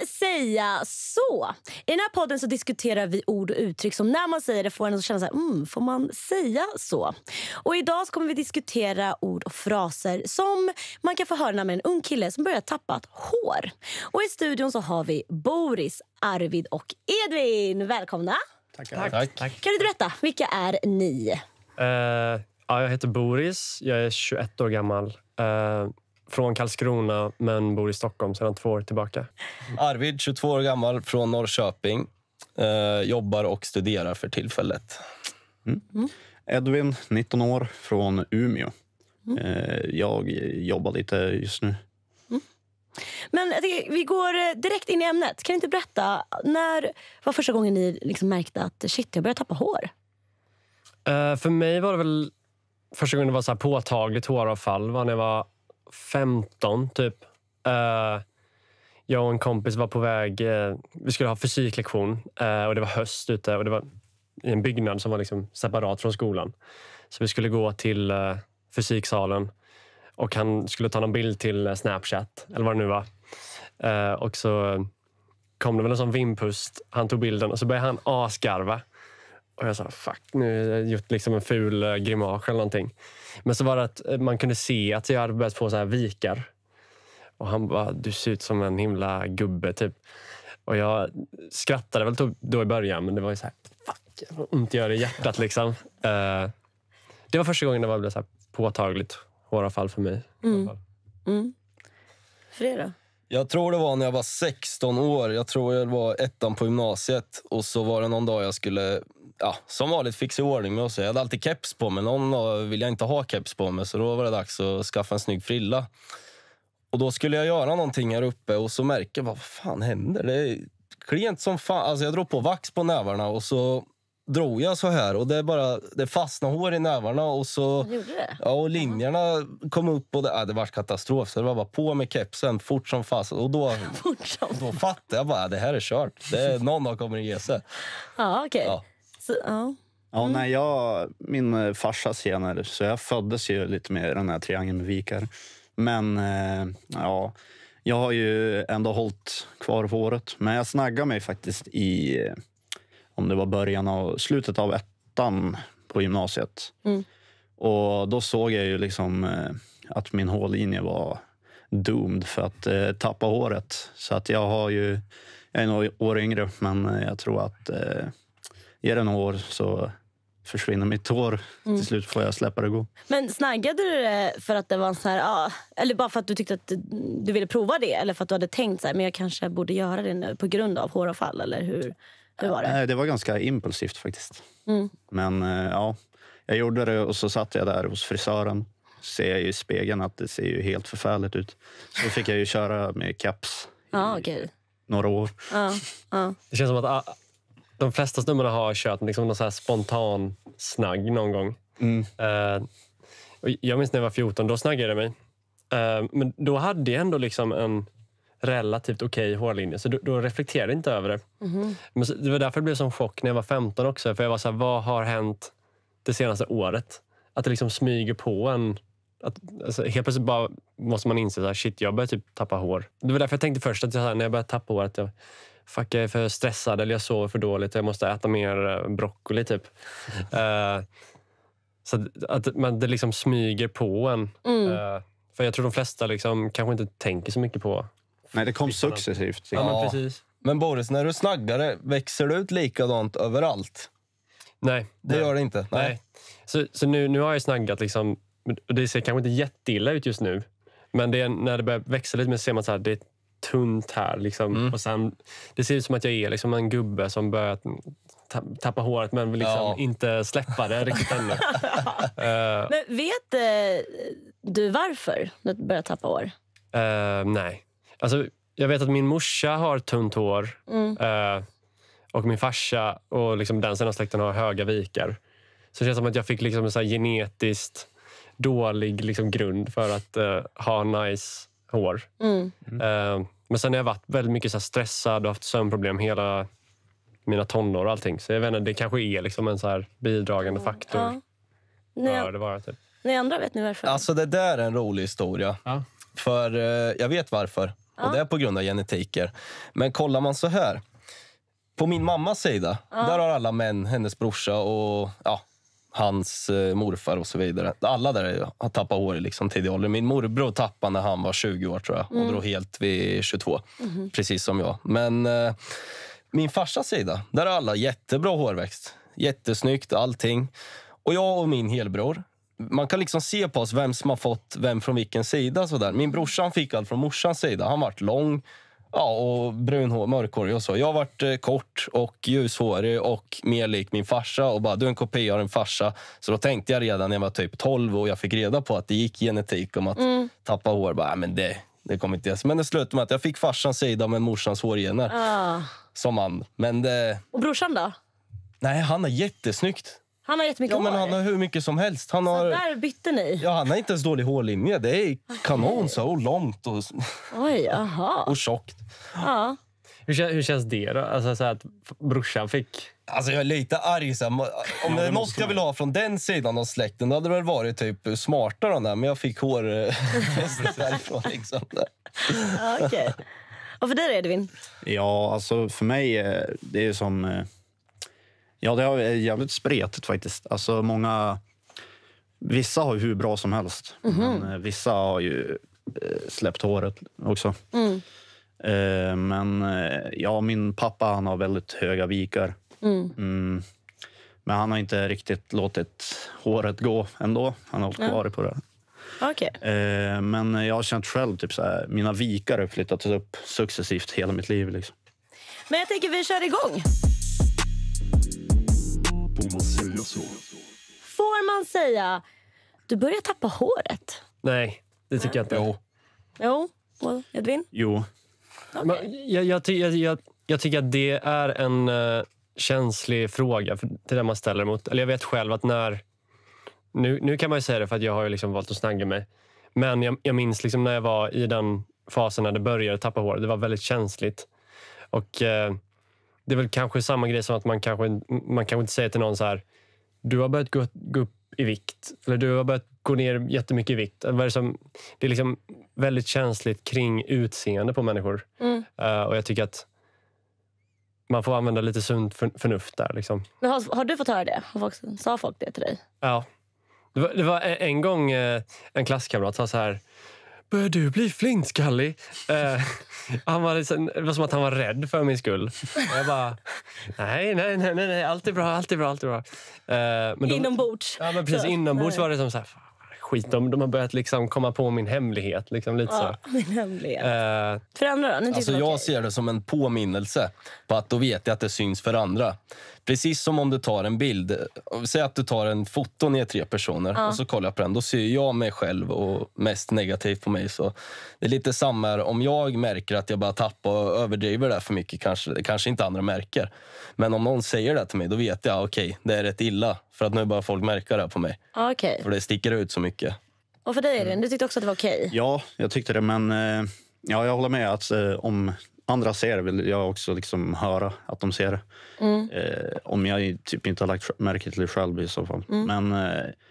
säga så? I den här podden så diskuterar vi ord och uttryck som när man säger det får en att känna så här, får man säga så? Och idag så kommer vi diskutera ord och fraser som man kan få höra när man är en ung kille som börjar tappa hår. Och i studion så har vi Boris, Arvid och Edvin. Välkomna. Tack. Kan du berätta, vilka är ni? Jag heter Boris, jag är 21 år gammal. Från Karlskrona men bor i Stockholm sedan 2 år tillbaka. Arvid, 22 år gammal, från Norrköping. Jobbar och studerar för tillfället. Edvin, 19 år, från Umeå. Jag jobbar lite just nu. Men jag tycker, vi går direkt in i ämnet. Kan du inte berätta, när var första gången ni liksom märkte att shit, jag börjar tappa hår? För mig var det väl första gången det var så här påtagligt håravfall var när jag var 15 typ. Jag och en kompis var på väg, vi skulle ha fysiklektion och det var höst ute och det var i en byggnad som var liksom separat från skolan. Så vi skulle gå till fysiksalen och han skulle ta någon bild till Snapchat eller vad det nu var. Och så kom det väl en sån vimpust, han tog bilden och så började han asgarva. Och jag sa, fuck, nu har jag gjort liksom en ful grimas eller någonting. Men så var det att man kunde se att jag hade börjat få så här vikar. Och han bara, du ser ut som en himla gubbe typ. Och jag skrattade väl då i början, men det var ju så här, fuck, jag får ont gör i hjärtat liksom. Det var första gången det var så här påtagligt håravfall för mig. För det då? Jag tror det var när jag var 16 år. Jag tror jag var ettan på gymnasiet. Och så var det någon dag jag skulle, som vanligt, fixa i ordning med oss. Jag hade alltid keps på mig. Någon dag ville jag inte ha keps på mig. Så då var det dags att skaffa en snygg frilla. Och då skulle jag göra någonting här uppe. Och så märker jag, vad fan händer? Det är klent som fan. Alltså jag drog på vax på nävarna. Och så drog jag så här. Och det fastnade hår i nävarna. Och så, ja, och linjerna kom upp. Och det var katastrof. Så det var bara på med kepsen. Fort som fast. Och då fattade jag bara, det här är kört. Någon har kommer att ge sig. Ja, okej. Ja. Ja, nej, min farsa senare, så jag föddes ju lite med den här triangeln med vikar. Men jag har ju ändå hållit kvar håret. Men jag snaggade mig faktiskt om det var slutet av ettan på gymnasiet. Och då såg jag ju liksom att min hårlinje var doomed för att tappa håret. Så att jag är några år yngre, men jag tror att ger det några år så försvinner mitt hår. Till slut får jag släppa det gå. Men snaggade du det för att det var så här, eller bara för att du tyckte att du ville prova det, eller för att du hade tänkt så här, men jag kanske borde göra det nu på grund av håravfall, eller hur var det? Nej, det var ganska impulsivt faktiskt. Men jag gjorde det och så satt jag där hos frisören. Ser jag ju i spegeln att det ser ju helt förfärligt ut. Så fick jag ju köra med caps i några år. Det känns som att de flesta snubbarna har kört liksom någon så här spontan snagg någon gång. Och jag minns när jag var 14, då snaggade jag mig. Men då hade jag ändå liksom en relativt okej hårlinje. Så då reflekterade jag inte över det. Men det var därför det blev som chock när jag var 15 också. För jag var så här, vad har hänt det senaste året? Att det liksom smyger på en. Alltså, helt plötsligt bara måste man inse att shit, jag börjar typ tappa hår. Det var därför jag tänkte först att när jag började tappa hår att jag är för stressad eller jag sover för dåligt. Jag måste äta mer broccoli typ. Så att man det liksom smyger på en. För jag tror de flesta liksom kanske inte tänker så mycket på. Nej, det kom successivt. Ja, men precis. Men Boris, när du snaggar, växer det ut likadant överallt? Nej. Det gör det inte? Nej. Så nu har jag snaggat liksom, det ser kanske inte jätteilla ut just nu. Men det är när det börjar växa lite, men ser man så här, det är tunt här liksom. Och sen, det ser ut som att jag är liksom en gubbe som börjar tappa håret men vill liksom inte släppa det riktigt ännu. Men vet du varför du börjar tappa hår? Nej. Alltså, jag vet att min morsa har tunt hår. Och min farsa och liksom den sen släkten har höga vikar. Så det känns som att jag fick liksom en så här genetiskt dålig liksom grund för att ha nice hår. Men sen har jag varit väldigt mycket så här stressad och haft sömnproblem hela mina tonår och allting. Så jag vet inte, det kanske är liksom en så här bidragande faktor. Ja, det var typ. Ni andra, vet ni varför? Alltså det där är en rolig historia. Ja. För jag vet varför. Och det är på grund av genetiker. Men kollar man så här. På min mammas sida, där har alla män, hennes brorsa och hans morfar och så vidare. Alla där har tappat hår i liksom tidig ålder. Min morbror tappade när han var 20 år tror jag. Och drog helt vid 22. Precis som jag. Men min farsas sida, där har alla jättebra hårväxt. Jättesnyggt, allting. Och jag och min helbror, man kan liksom se på oss vem som har fått vem från vilken sida. Sådär. Min brorsan fick allt från morsans sida. Han varit lång och brunhår, mörkhårig och så. Jag har varit kort och ljushårig och mer lik min farsa. Och bara, du är en kopia av en farsa. Så då tänkte jag redan när jag var typ 12 och jag fick reda på att det gick genetik om att tappa hår. Bara, men det kommer inte ens. Men det slutade med att jag fick farsans sida med morsans hårgener. Som man. Men det... Och brorsan då? Nej, han är jättesnyggt. Han har jättemycket hår. Men han har hur mycket som helst. Han har... Så där bytte ni? Ja, han har inte ens dålig hårlinje. Det är kanon så och långt och, och tjockt. Ja. Hur känns det då? Alltså så att brorsan fick... Alltså jag är lite arg. Så här, om det är något jag vill ha från den sidan av släkten, då hade det väl varit typ smartare där. Men jag fick hår därifrån liksom. Okej. Och för dig, Edvin? Ja, alltså för mig, det är som... Ja, det är jävligt spretigt faktiskt. Alltså vissa har ju hur bra som helst. Men vissa har ju släppt håret också. Men min pappa, han har väldigt höga vikar. Men han har inte riktigt låtit håret gå ändå. Han har hållit kvar på det. Okay. Men jag har känt själv typ så här, mina vikar har flyttats upp successivt hela mitt liv liksom. Men jag tänker vi kör igång. Får man säga du börjar tappa håret? Nej, det tycker jag inte. Jo, Edvin? Jo. Okay. Jag tycker att det är en känslig fråga till det man ställer emot. Eller jag vet själv att nu kan man ju säga det för att jag har ju liksom valt att snagga mig. Men jag minns liksom när jag var i den fasen när det började tappa hår. Det var väldigt känsligt. Och det är väl kanske samma grej som att man kanske inte säger till någon så här: du har börjat gå upp i vikt. Eller du har börjat gå ner jättemycket i vikt. Det är liksom väldigt känsligt kring utseende på människor. Och jag tycker att man får använda lite sunt förnuft där. Liksom. Men har du fått höra det? Sa folk det till dig? Ja. Det var en gång en klasskamrat sa så här: börjar du bli flintskallig? Det var som att han var rädd för min skull. Jag bara, nej, allt är bra. Men inombords. Ja, men precis, inombords var det som så här, skit, de har börjat liksom komma på min hemlighet. Liksom, lite så. Min hemlighet. För andra då? Alltså jag ser det som en påminnelse på att då vet jag att det syns för andra. Precis som om du tar en bild. Säg att du tar en foto ner 3 personer och så kollar jag på den. Då ser jag mig själv och mest negativt på mig. Så det är lite samma om jag märker att jag bara tappar och överdriver det för mycket. Kanske inte andra märker. Men om någon säger det till mig, då vet jag okej, det är rätt illa. För att nu bara folk märker det på mig. Okay. För det sticker ut så mycket. Och för dig, Elin, du tyckte också att det var okej? Ja, jag tyckte det. Men jag håller med att om andra ser det vill jag också liksom höra att de ser det. Om jag typ inte har lagt märke till det själv i så fall. Men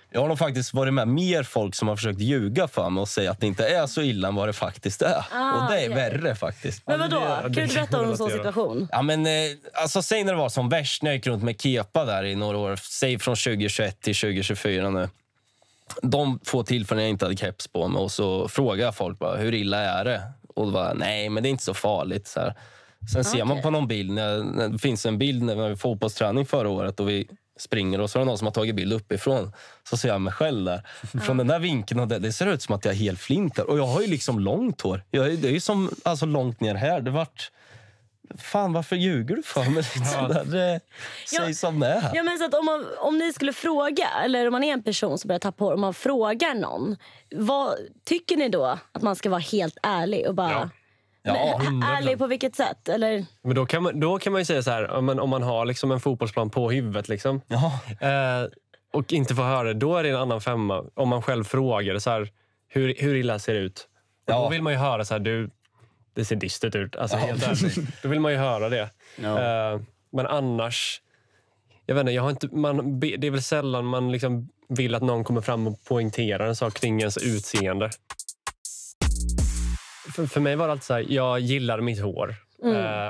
jag har nog faktiskt varit med mer folk som har försökt ljuga för mig och säga att det inte är så illa än vad det faktiskt är. Och det är värre faktiskt. Men vadå? Kan du berätta om en sån situation? Ja, men alltså säg när det var som värst när jag gick runt med kepa där i några år. Säg från 2021 till 2024 nu. De 2 tillfällen jag inte hade keps på mig och så frågar folk bara, hur illa är det? Och det var, nej men det är inte så farligt så här. Sen ser man på någon bild, när det finns en bild när vi var fotbollsträning förra året och vi springer och så är det någon som har tagit bild uppifrån. Så ser jag mig själv där. Från den där vinkeln och det ser ut som att jag är helt flint där. Och jag har ju liksom långt hår. Det är ju som alltså långt ner här. Det vart... Fan, varför ljuger du för mig? Det sägs som det här. Ja, men så att om ni skulle fråga, eller om man är en person som börjar tappa hår, om man frågar någon, vad tycker ni då? Att man ska vara helt ärlig och bara... Ja, ärlig på vilket sätt? Eller? Men då kan man ju säga så här, om man har liksom en fotbollsplan på huvudet liksom, och inte får höra det, då är det en annan femma. Om man själv frågar så här, hur illa ser det ut? Och då vill man ju höra så här, det ser dystert ut. Alltså, helt ärligt. Då vill man ju höra det. Men annars, jag vet inte, det är väl sällan man liksom vill att någon kommer fram och poängterar en sak kring ens utseende. för mig var det alltid så här, jag gillade mitt hår.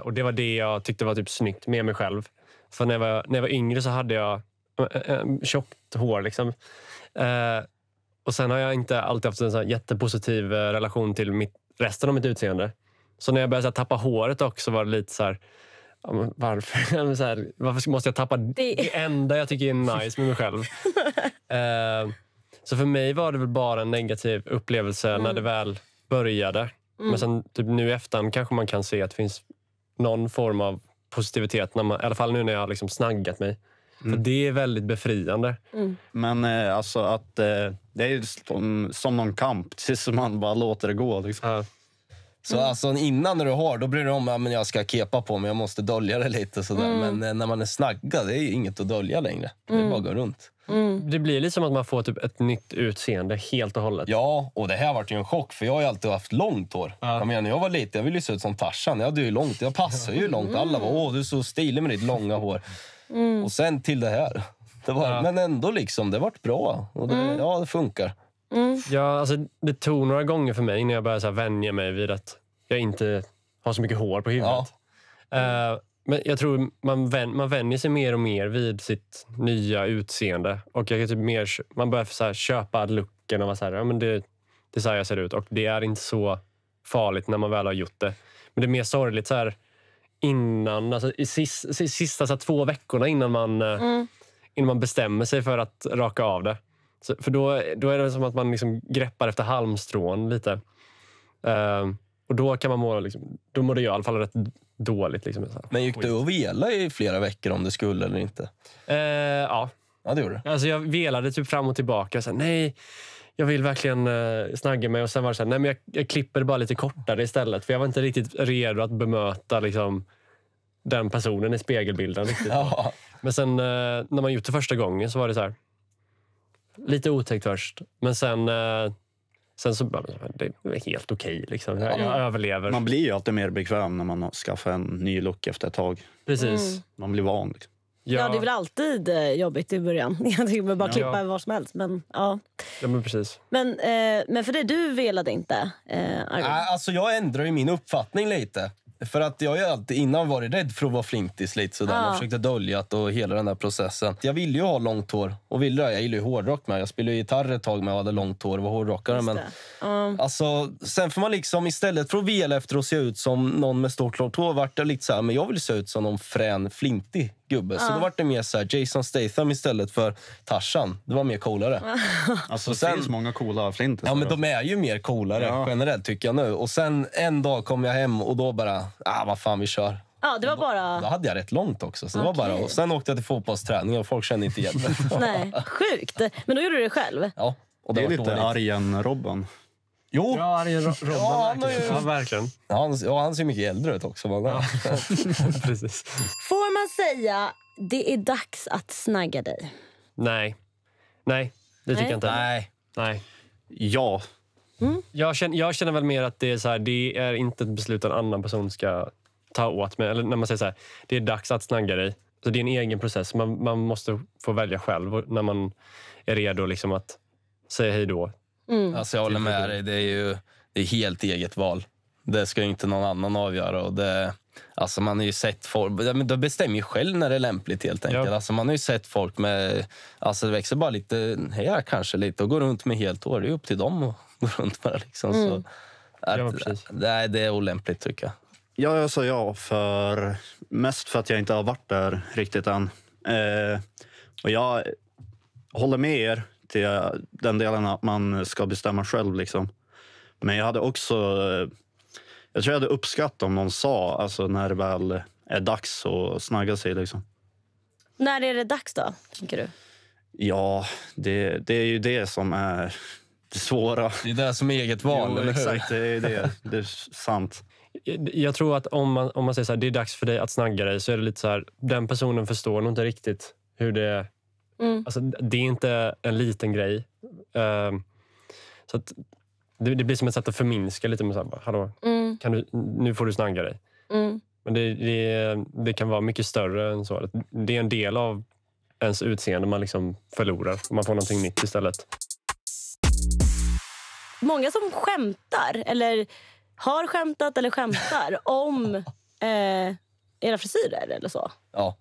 Och det var det jag tyckte var typ snyggt med mig själv. För när jag var yngre så hade jag tjockt hår liksom. Och sen har jag inte alltid haft en så här jättepositiv relation till resten av mitt utseende. Så när jag började så här, tappa håret också var det lite så här, varför? Så här, varför måste jag tappa det enda jag tycker är nice med mig själv? Så för mig var det väl bara en negativ upplevelse när det väl började. Men sen typ nu i efterhand kanske man kan se att det finns någon form av positivitet. När man, i alla fall nu när jag har liksom snaggat mig. För det är väldigt befriande. Men alltså att det är som någon kamp. Precis som man bara låter det gå. Liksom. Så alltså innan när du har, då bryr du om att jag ska kepa på mig, jag måste dölja det lite sådär. Men när man är snaggad, det är ju inget att dölja längre. Det är bara att gå runt. Det blir lite som att man får typ ett nytt utseende helt och hållet. Ja, och det här var ju en chock, för jag har ju alltid haft långt hår. Jag menar, när jag var liten, jag ville ju se ut som Tarzan. Jag hade ju långt, jag passar ju långt. Alla var, du är så stilig med ditt långa hår. Och sen till det här. Det var, men ändå liksom, det vart bra. Och det, ja, det funkar. Ja, alltså det tog några gånger för mig när jag började så här vänja mig vid att jag inte har så mycket hår på huvudet. Men jag tror man vänjer sig mer och mer vid sitt nya utseende. Och jag typ man börjar så här köpa looken och vara så här, ja, men det är så här jag ser ut. Och det är inte så farligt när man väl har gjort det. Men det är mer sorgligt så här innan, alltså i sista så här 2 veckorna innan man bestämmer sig för att raka av det. Så, för då är det som att man liksom greppar efter halmstrån lite. Och då kan man då mådde jag i alla fall rätt dåligt. Liksom, så här. Men gick du och vela i flera veckor om det skulle eller inte? Ja. Ja, det gjorde du. Alltså jag velade typ fram och tillbaka. Så här, nej, jag vill verkligen snagga mig. Och sen var det så här, nej men jag klipper det bara lite kortare istället. För jag var inte riktigt redo att bemöta liksom, den personen i spegelbilden. Riktigt. Ja. Men sen när man gjort det första gången så var det så här, lite otäckt först. Men sen så det är helt okej. Liksom. Jag överlever. Man blir ju alltid mer bekväm när man har skaffat en ny look efter ett tag. Precis. Man blir van. Liksom. Ja, det är väl alltid jobbigt i början. Jag tycker man bara klippa vad som helst. Men, ja, men precis. Men för det, du velade inte? Alltså jag ändrar ju min uppfattning lite. För att jag har ju alltid innan varit rädd för att vara flintis lite sådär. Jag försökte dölja och hela den där processen. Jag ville ju ha långt hår. Och jag gillar ju hårdrock med. Jag spelade gitarr ett tag med och hade långt hår och var hårdrockare. Men alltså, sen får man liksom istället för att vela efter att se ut som någon med stort långt hår vart det lite så här, men jag vill se ut som någon frän, flintig gubbe. Så då vart det mer så här Jason Statham istället för Tarzan. Det var mer coolare. Alltså det finns många coola flintis. Ja, men de är ju mer coolare generellt tycker jag nu. Och sen en dag kom jag hem och då bara, vad fan vi kör. Ja, det var bara... Då hade jag rätt långt också. Så det var bara, och sen åkte jag till fotbollsträning och folk kände inte igen mig. Nej, sjukt. Men då gjorde du det själv? Ja. Och det är lite Arjen-Robban. Jo. Ja, Arjen-Robban. Ja, verkligen. Han ser mycket äldre ut också. Precis. Får man säga det är dags att snagga dig? Nej, det tycker jag inte. Nej. Ja. Jag känner väl mer att det är så här, det är inte ett beslut en annan person ska ta åt mig. Eller när man säger så här, det är dags att snagga dig. Så det är en egen process. Man måste få välja själv när man är redo liksom att säga hej då. Alltså jag håller med dig. Det är helt eget val. Det ska inte någon annan avgöra. Och alltså man har ju sett folk, då bestämmer ju själv när det är lämpligt helt enkelt. Ja. Alltså man har ju sett folk med, alltså det växer bara lite här kanske lite och går runt med helt hår. Det är upp till dem att gå runt med det liksom. Så det är olämpligt tycker jag. Jag sa mest för att jag inte har varit där riktigt än. Och jag håller med er till den delen att man ska bestämma själv liksom. Men jag hade också, jag tror jag hade uppskattat om någon sa, alltså när det väl är dags att snagga sig liksom. När är det dags då, tänker du? Ja, det är ju det som är det svåra. Det är det som är eget val, jo, eller exakt, det är sant. Jag tror att om man säger så här, det är dags för dig att snagga dig, så är det lite så här, den personen förstår nog inte riktigt hur det alltså, det är inte en liten grej. Så att det blir som ett sätt att förminska lite med så här, hallå, nu får du snagga dig. Men det kan vara mycket större än så. Det är en del av ens utseende man liksom förlorar. Man får någonting nytt istället. Många som skämtar eller har skämtat eller skämtar om era frisyrer eller så? Ja,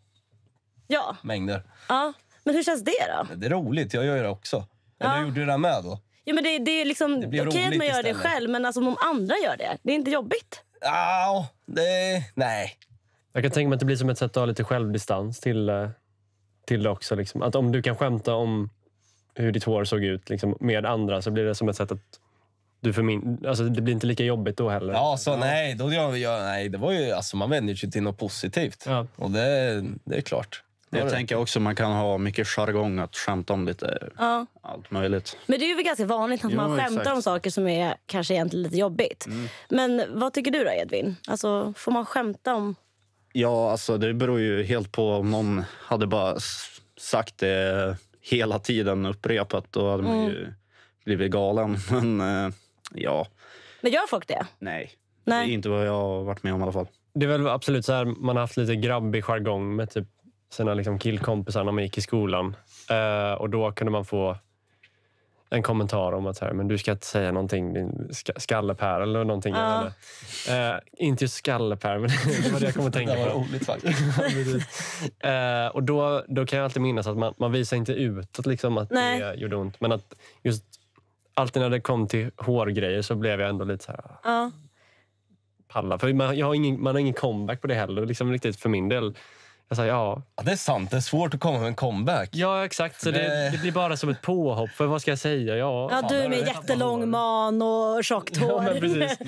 Ja. mängder. Ja. Men hur känns det då? Det är roligt, jag gör det också. Eller gjorde du det med då? Ja, men det är liksom Det blir okej att roligt man gör det istället. själv, men alltså om andra gör det är inte jobbigt. Ja, nej. Jag kan tänka mig att det blir som ett sätt att ha lite självdistans till det också. Liksom. Att om du kan skämta om hur ditt hår såg ut liksom, med andra så blir det som ett sätt att alltså, det blir inte lika jobbigt då heller. Ja, så nej, nej, det var ju, alltså man vänder sig till något positivt. Ja. Och det är klart. Jag tänker också man kan ha mycket jargong att skämta om lite allt möjligt. Men det är ju väl ganska vanligt att man skämtar exakt. om saker som är kanske egentligen lite jobbigt. Men vad tycker du då, Edvin? Alltså, får man skämta om... Ja, alltså det beror ju helt på om någon hade bara sagt det hela tiden upprepat. Då hade man ju blivit galen. Men ja, Men gör folk det? nej. Nej. Det är inte vad jag har varit med om i alla fall. Det är väl absolut så här, man har haft lite grabbig jargong med typ sina liksom killkompisar när man gick i skolan. Och då kunde man få en kommentar om att så här, men du ska inte säga någonting, din skallepär eller någonting. Inte just skallepär, men det var det jag kom att tänka Det var på. roligt faktiskt. Och då kan jag alltid minnas att man visar inte utåt liksom, att Nej. det gjorde ont. Men att just alltid när det kom till hårgrejer så blev jag ändå lite så här Ja. palla. För man har ingen comeback på det heller. Liksom riktigt för min del. Jag sa Ja, det är sant. Det är svårt att komma med en comeback. Ja, exakt. Så det blir bara som ett påhopp. För vad ska jag säga? Ja, fan, du har med du jättelång man och tjockt hår. Ja, men precis.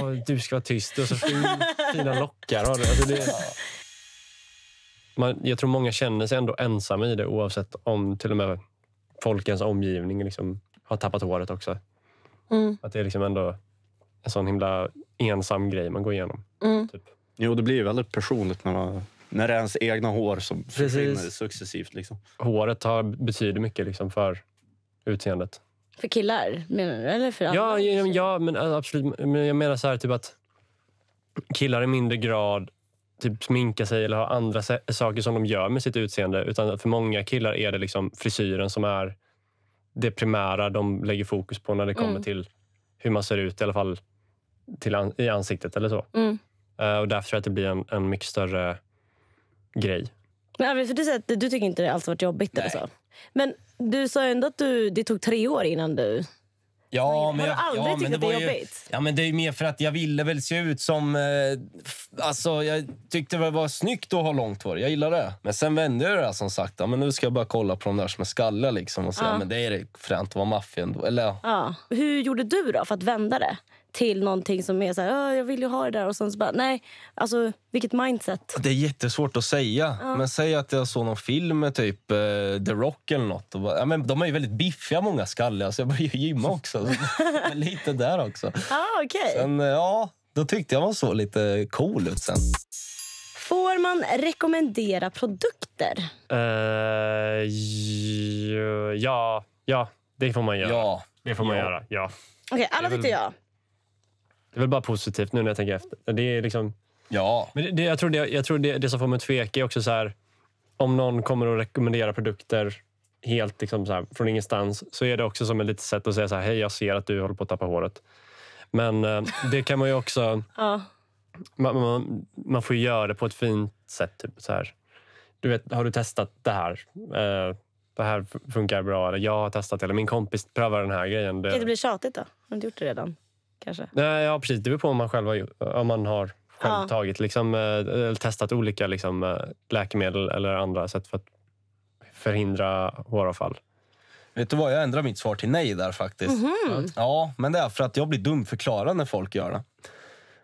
Och du ska vara tyst och så fina lockar har du. Alltså jag tror många känner sig ändå ensamma i det oavsett om till och med folkens omgivning liksom har tappat håret också. Att det är liksom ändå en sån himla ensam grej man går igenom. Typ. Jo, det blir ju väldigt personligt när det är ens egna hår som försvinner successivt. Liksom. Håret betyder mycket liksom för utseendet. För killar, menar du? Eller för alla? Ja, men absolut. Men jag menar så här typ att killar i mindre grad typ sminkar sig eller har andra saker som de gör med sitt utseende. Utan för många killar är det liksom frisyren som är det primära de lägger fokus på när det kommer till hur man ser ut, i alla fall i ansiktet eller så. Och därför tror jag att det blir en mycket större grej. Men för du säger att du tycker inte det alls varit jobbigt eller så. Men du sa ändå att det tog 3 år innan du... Ja, Har du aldrig tyckt att det är jobbigt? Ja, men det är ju mer för att jag ville väl se ut som... alltså, jag tyckte det var snyggt att ha långt hår. Jag gillar det. Men sen vände jag det som sagt. Ja, men nu ska jag bara kolla på de där som är skalliga liksom och säga, men det är det fränt att vara maffig ändå. Eller Ja. Hur gjorde du då för att vända det till någonting som är så här, jag vill ju ha det där och sen så bara, nej, alltså vilket mindset. det är jättesvårt att säga. Men säg att jag såg någon film med typ The Rock eller något. Och bara, ja, men de är ju väldigt biffiga, många skalliga. Så jag började ju gymma också. Men lite där också. Okej. Sen, då tyckte jag man så lite cool ut sen. Får man rekommendera produkter? Ja, det får man göra. Ja. Det får man göra, ja. Okej, alla tyckte jag. Det är väl bara positivt nu när jag tänker efter. Det är liksom... Ja. Men jag tror det som får mig tveka är också så här, om någon kommer att rekommendera produkter helt liksom så här, från ingenstans, så är det också som ett litet sätt att säga så här, hej, jag ser att du håller på att tappa håret. Men det kan man ju också... Ja. Man får ju göra det på ett fint sätt. Typ så här. Du vet, har du testat det här? Det här funkar bra. Eller jag har testat det. Eller min kompis prövar den här grejen. Kan det bli tjatigt då? Har du inte gjort det redan? Kanske. Ja, precis. Det beror på om man själv har själv tagit liksom, eller testat olika liksom, läkemedel eller andra sätt för att förhindra håravfall. Vet du vad, jag ändrar mitt svar till nej där faktiskt. Ja, men det är för att jag blir dumförklarad när folk gör det.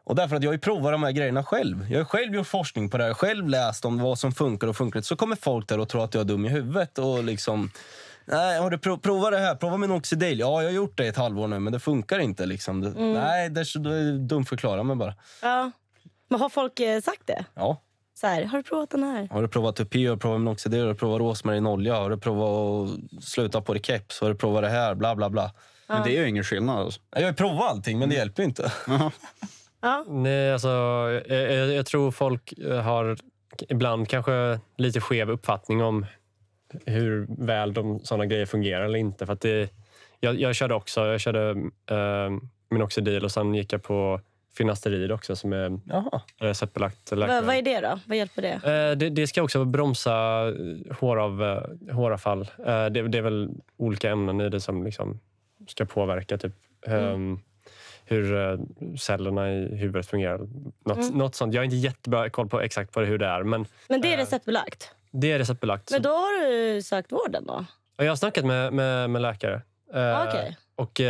Och därför att jag har ju provat de här grejerna själv. Jag har själv gjort forskning på det här. Själv läst om vad som funkar och funkar inte. Så kommer folk där och tror att jag är dum i huvudet. Och liksom, nej, har du provat det här? Prova minoxidil. Ja, jag har gjort det i ett halvår nu, men det funkar inte liksom. Nej, det är dumförklara mig bara. Ja. Men har folk sagt det? Ja. Så här, har du provat den här? Har du provat tupi? Har du provat minoxidil? Har du provat rosmarinolja? Har du provat att sluta på det keps? Har du provat det här? Bla, bla, bla. Men det är ju ingen skillnad. Alltså. Jag har provat allting, men det hjälper inte. Ja. Nej, alltså, jag tror folk har ibland kanske lite skev uppfattning om hur väl sådana grejer fungerar eller inte. För att jag körde minoxidil och sen gick jag på finasterid också som är receptbelagt läkemedel. Vad är det då? Vad hjälper det? Det ska också bromsa håravfall. Det är väl olika ämnen i det som liksom ska påverka typ hur cellerna i huvudet fungerar. Något sånt. Jag har inte jättebra koll på exakt hur det är. Men det är receptbelagt? Det är receptbelagt. Men då har du sökt vården då? Jag har snackat med läkare. Okej. Och,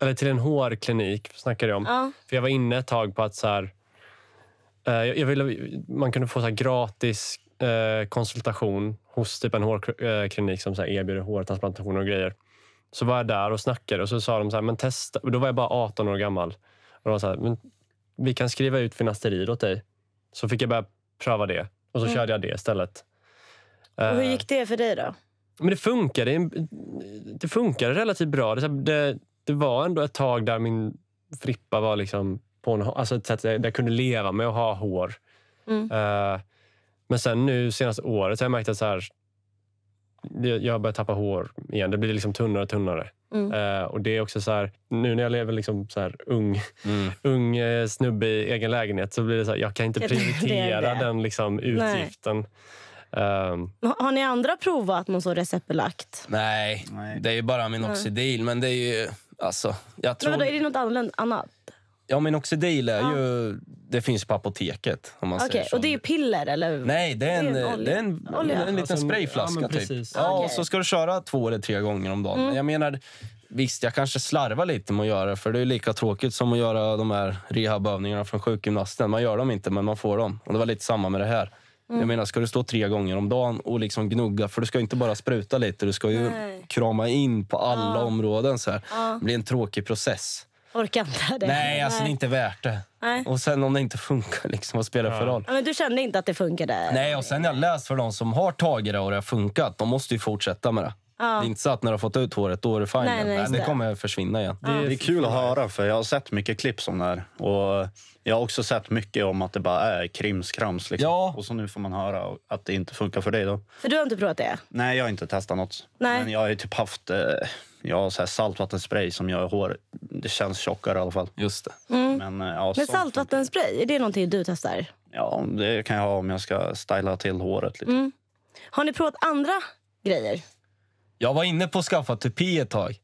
eller till en hårklinik snackade jag om. För jag var inne ett tag på att så här, man kunde få så här gratis konsultation hos typ en hårklinik som så här erbjuder hårtransplantationer och grejer. Så var jag där och snackade och så sa de så här, men testa. Och då var jag bara 18 år gammal. Och de var så här, men vi kan skriva ut finasterid åt dig. Så fick jag börja pröva det. Och så körde jag det istället. Och hur gick det för dig då? Men det funkade relativt bra. Det var ändå ett tag där min frippa var liksom på ett sätt där jag kunde leva med att ha hår. Men sen nu senaste året så har jag märkt att så här, jag har börjat tappa hår igen. Det blir liksom tunnare och tunnare. Och det är också så här, nu när jag lever liksom så här ung snubbe i egen lägenhet så blir det så här, jag kan inte prioritera den liksom utgiften. Har ni andra provat någon så receptbelagt? Nej, det är ju bara minoxidil. Men det är ju, alltså, jag tror... Men vadå, är det något annat? Ja, minoxidil är ju... Det finns på apoteket, om man säger så. Och det är piller, eller? Nej, det är en liten sprayflaska, typ. Ja, och så ska du köra 2 eller 3 gånger om dagen. Men jag menar, visst, jag kanske slarvar lite med att göra det. För det är lika tråkigt som att göra de här rehabövningarna från sjukgymnasten. Man gör dem inte, men man får dem. Och det var lite samma med det här. Jag menar, ska du stå 3 gånger om dagen och liksom gnugga, för du ska inte bara spruta lite, du ska ju krama in på alla områden så här. Det blir en tråkig process. Orkar inte det. Nej, alltså det är inte värt det. Nej. Och sen om det inte funkar, liksom, vad spelar det för roll? Ja, men du kände inte att det funkade? Nej, och sen har jag läst för de som har tagit det och det har funkat, de måste ju fortsätta med det. Det är inte så att när du har fått ut håret, då är det fine. Nej, det kommer försvinna igen. Det är kul att höra, för jag har sett mycket klipp som det här. Och jag har också sett mycket om att det bara är krimskrams. Liksom. Ja. Och så nu får man höra att det inte funkar för dig då. För du har inte provat det? Nej, jag har inte testat något. Nej. Men jag har ju typ haft så här saltvattenspray som gör hår. Det känns tjockare i alla fall. Just det. Men saltvattenspray, är det någonting du testar? Ja, det kan jag ha om jag ska styla till håret lite. Har ni provat andra grejer? Jag var inne på att skaffa tupi ett tag.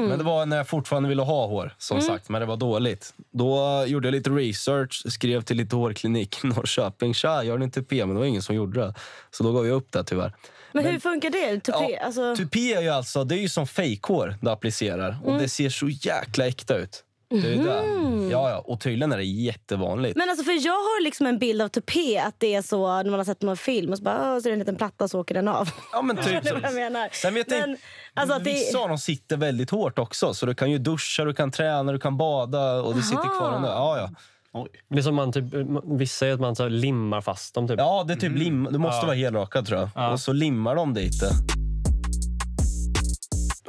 Men det var när jag fortfarande ville ha hår, som sagt. Men det var dåligt. Då gjorde jag lite research, skrev till lite hårklinik i Norrköping. Tja, gör ni tupi? Men det var ingen som gjorde det. Så då gav jag upp det tyvärr. Men hur funkar det? Tupi, tupi är ju alltså, det är ju som fejkhår du applicerar. Och det ser så jäkla äkta ut. Det är det. Ja, och tydligen är det jättevanligt. Men alltså, för jag har liksom en bild av tupi, att det är så när man har sett någon film och så bara, så är det en liten platta så åker den av. Ja, men typ så. Vad jag menar. Sen vet jag, alltså, vissa av dem sitter väldigt hårt också. Så du kan ju duscha, du kan träna, du kan bada och det sitter kvar ändå. Ja. Oj. Det är som man typ, vissa är att man så limmar fast dem typ. Ja, det är typ du måste vara helrakad, tror jag. Och så limmar de dit det.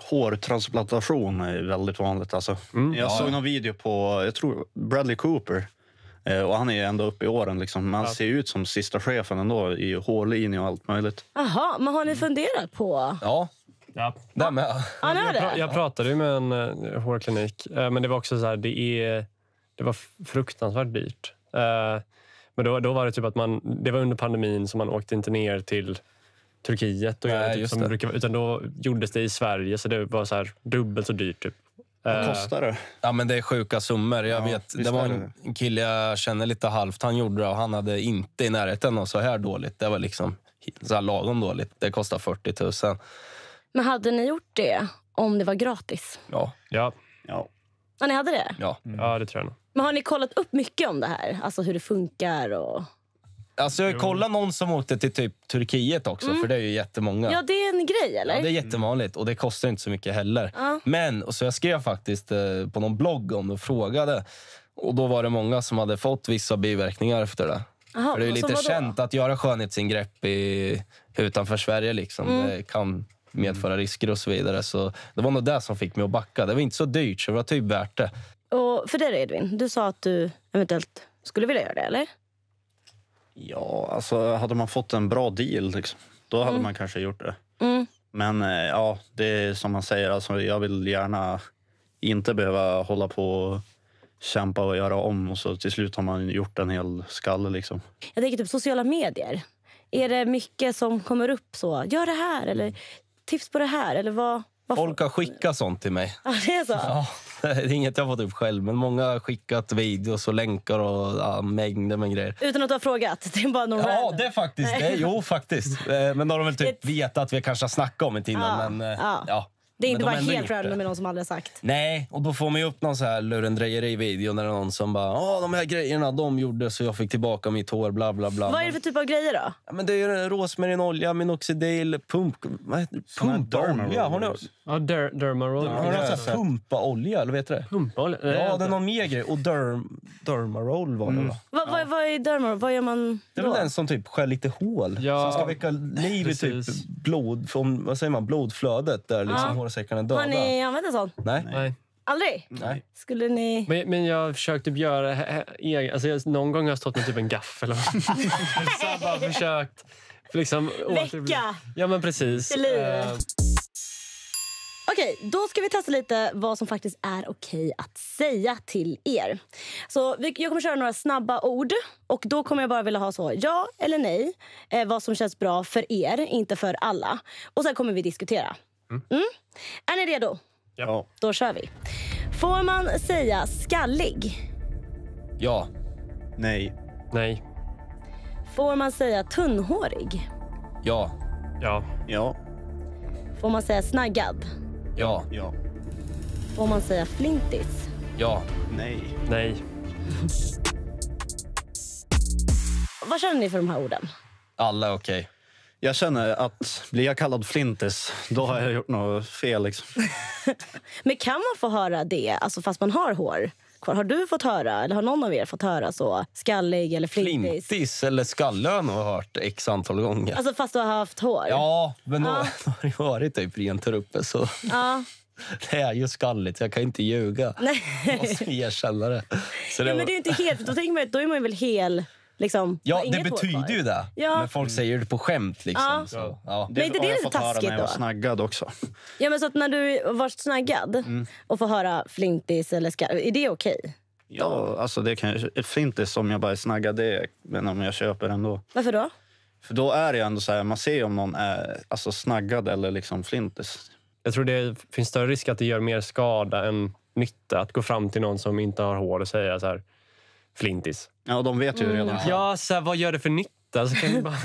Hårtransplantation är väldigt vanligt. Alltså. Jag såg någon video på, jag tror, Bradley Cooper. Och han är ju ändå uppe i åren. Liksom. Man ser ut som sista chefen ändå i hårlinje och allt möjligt. Jaha, men har ni funderat på? Ja. Där med. Jag pratade ju med en hårklinik. Men det var också så här, det var fruktansvärt dyrt. Men då var det typ att det var under pandemin så man åkte inte ner till Turkiet och typ som brukar, utan då gjordes det i Sverige, så det var så här dubbelt så dyrt typ. Vad kostar det? Ja, men det är sjuka summor. Jag vet, det var en kille jag känner lite halvt, han gjorde det och han hade inte i närheten av så här dåligt. Det var liksom så här lagom dåligt. Det kostar 40 000. Men hade ni gjort det om det var gratis? Ja. Ja, ni hade det? Ja, det tror jag nog. Men har ni kollat upp mycket om det här? Alltså hur det funkar och... Alltså jag kollade någon som åkte till typ Turkiet också, för det är ju jättemånga. Ja, det är en grej, eller? Ja, det är jättevanligt och det kostar inte så mycket heller. Men, och så jag skrev faktiskt på någon blogg om det och frågade. Och då var det många som hade fått vissa biverkningar efter det. För det är ju lite känt att göra skönhetsingrepp utanför Sverige liksom. Det kan medföra risker och så vidare. Så det var nog det som fick mig att backa. Det var inte så dyrt, så det var typ värt det. Och för dig, Edvin, du sa att du eventuellt skulle vilja göra det, eller? Ja, alltså hade man fått en bra deal liksom, då hade man kanske gjort det. Men ja, det är som man säger, alltså, jag vill gärna inte behöva hålla på och kämpa och göra om. Och så till slut har man gjort en hel skalle liksom. Jag tänker typ sociala medier. Är det mycket som kommer upp så? Gör det här eller tips på det här eller vad Folk har skickat sånt till mig. Ja, det är så. Ja, det är inget jag har fått upp själv, men många har skickat videos och länkar och mängder med grejer. Utan att du har frågat. Det är bara någon Ja, random. det är faktiskt det. Jo, faktiskt. Men då har de väl typ vetat att vi kanske har snackat om det innan. Men, ja. Det är inte Men bara de har ändå helt gjort random det. med någon som aldrig har sagt. Nej, och då får man ju upp någon så här lurendrejeri-video när det är någon som bara de här grejerna de gjorde så jag fick tillbaka mitt hår, bla bla bla. Vad är det för typ av grejer då? Ja, men det är rosmarinolja, minoxidil, pumpaolja. Har ni Ja, Dermarol. har ni någon sån här pumpaolja, eller vet du det? Pumpolja? Ja, det är någon mer grej. Och Dermarol var det, va? Vad är derma? Vad gör man Det är då? väl den som typ skär lite hål. Ja, som ska väcka liv i typ precis. blod, från, vad säger man, blodflödet där liksom hårsäckarna är döda. Har ni använt en sån? Nej. Nej. Aldrig? Nej. Skulle ni... Men jag har försökt typ göra alltså någon gång har jag stått med typ en gaffel och så har jag bara försökt liksom Väcka! Ja, men precis. Till liv. Okej, då ska vi testa lite vad som faktiskt är okej att säga till er. Så jag kommer köra några snabba ord. Och då kommer jag bara vilja ha så ja eller nej. Vad som känns bra för er, inte för alla. Och sen kommer vi diskutera. Är ni redo? Ja. Då kör vi. Får man säga skallig? Ja. Nej. Nej. Får man säga tunnhårig? Ja. Ja. Ja. Får man säga snaggad? Ja. Ja. Får man säga flintis? Ja. Nej. Nej. Vad känner ni för de här orden? Alla är okej. Jag känner att blir jag kallad flintis, då har jag gjort något fel liksom. Men kan man få höra det, alltså fast man har hår kvar? Har du fått höra, eller har någon av er fått höra så? Skallig eller flintis? Flintis eller skalle har jag nog hört x antal gånger. Alltså fast du har haft hår? Ja, men då har det varit typ rent här uppe så Ja. det är ju skalligt. Jag kan inte ljuga. Nej. Jag måste erkänna det. Så det Ja, var- men det är ju inte helt, då tänker man, då är man ju väl hel, liksom. Ja, har det inget hår betyder kvar. ju det. Ja. Men folk säger det på skämt liksom. Ja. Så, ja. Men inte det har jag lite fått höra taskigt när jag var då? snaggad också. Ja, men så att när du var snaggad och får höra flintis eller är det okej? Ja, alltså det kan jag, flintis om jag bara är snaggad, det men om jag köper ändå. Varför då? För då är det ju ändå så här, man ser ju om någon är alltså snaggad eller liksom flintis. Jag tror det finns större risk att det gör mer skada än nytta att gå fram till någon som inte har hår och säga så här flintis. Ja, de vet ju redan. Ja, så här, vad gör det för nytta? Alltså,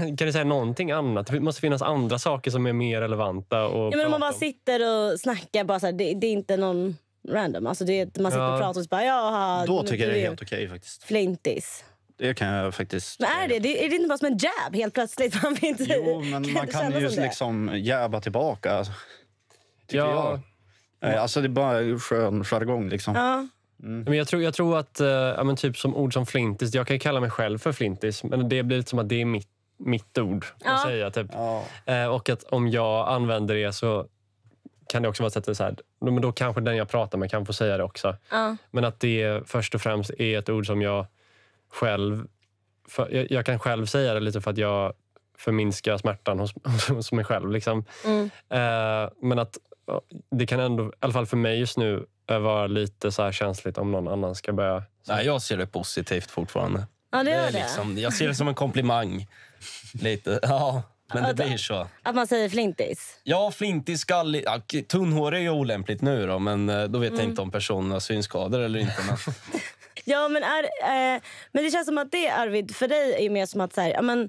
kan du säga någonting annat? Det måste finnas andra saker som är mer relevanta. Och Ja, men om man bara prata om. sitter och snackar, bara så här, det är inte någon random. Alltså man sitter och pratar och så bara, jaha, Då men tycker jag du det är är helt okej faktiskt. flintis. Det kan jag faktiskt. Men är det är det inte bara som en jab helt plötsligt? Man vill inte, Jo, men man det kan kännas ju som det. liksom jäba tillbaka. Tycker Ja, jag. Alltså det är bara skön jargong liksom. Ja. men jag tror att ja, men typ som ord som flintis, jag kan ju kalla mig själv för flintis, men det blir lite som att det är mitt ord att säga typ. Ja. Och att om jag använder det så kan det också vara så här, men då kanske den jag pratar med kan få säga det också. Ja. Men att det först och främst är ett ord som jag själv, jag kan själv säga det lite för att jag förminskar smärtan hos mig själv liksom. Men att det kan ändå, i alla fall för mig just nu, vara lite så här känsligt om någon annan ska börja. Nej, jag ser det positivt fortfarande. Ja, det gör är det. liksom, jag ser det som en komplimang. Lite, ja. Men det blir så. Att man säger flintis. Ja, flintig, skallig. Ja, tunnhår är ju olämpligt nu då, men då vet jag inte om personen har synskador eller inte. Men... Ja, men det känns som att det, Arvid, för dig är mer som att så här, ja, men